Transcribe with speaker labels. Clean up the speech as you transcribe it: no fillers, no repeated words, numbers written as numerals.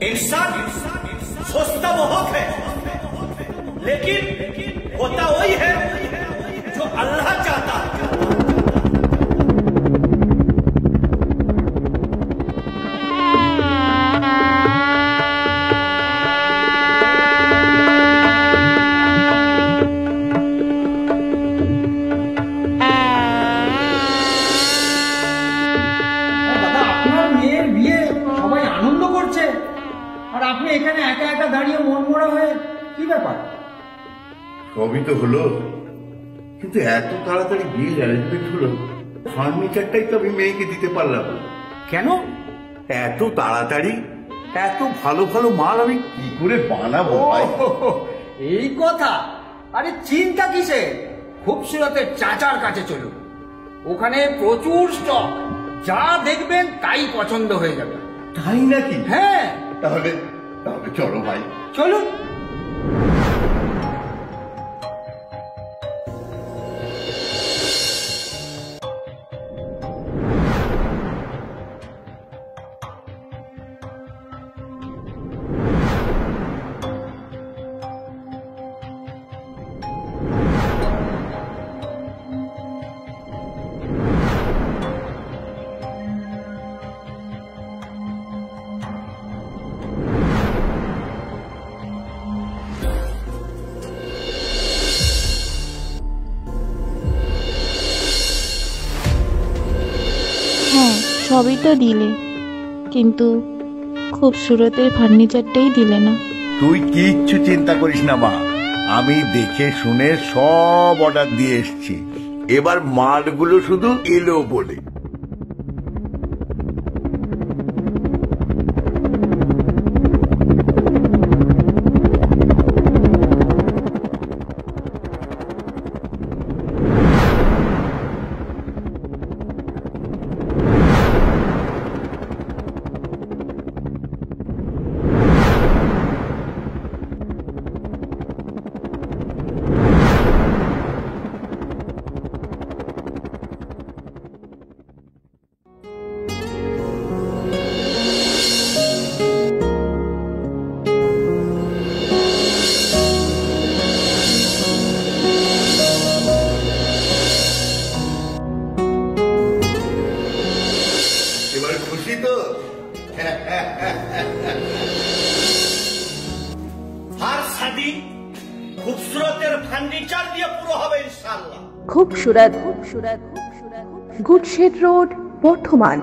Speaker 1: इंसान सोचता वो हक है, लेकिन होता वही है जो अल्लाह चाहता है।
Speaker 2: আর আপনি এখানে একা একা দাঁড়িয়ে মন মরা হয়ে কি ব্যাপার?
Speaker 3: সবই তো হলো, কিন্তু এত তাড়াতাড়ি বিয়ের অ্যারেঞ্জমেন্ট হলো, ফার্নিচারটাই তো আমি মেয়েকে দিতে পারলাম না।
Speaker 2: কেন
Speaker 3: এত তাড়াতাড়ি? এত ভালো ভালো মাল আমি কি করে বানাবো ভাই?
Speaker 2: এই কথা? আরে চিন্তা কিসে, খুবসুরতের চাচার কাছে চলুন, ওখানে প্রচুর স্টক, যা দেখবেন তাই পছন্দ হয়ে যাবে।
Speaker 3: তাই নাকি?
Speaker 2: হ্যাঁ।
Speaker 3: তাহলে তাহলে চলো ভাই,
Speaker 2: চলুন।
Speaker 4: হ্যাঁ, সবই তো দিলে, কিন্তু খুবসুরতের ফার্নিচারটাই দিলে না।
Speaker 3: তুই কিচ্ছু চিন্তা করিস না মা, আমি দেখে শুনে সব অর্ডার দিয়ে এসছি, এবার মালগুলো শুধু এলো বলে। এবার খুশি তো?
Speaker 1: हर शादी खूबसूरतेर फर्नीचर दिए पुरो হবে ইনশাআল্লাহ।
Speaker 5: খুবসুরত, গুডশেড রোড, বর্ধমান।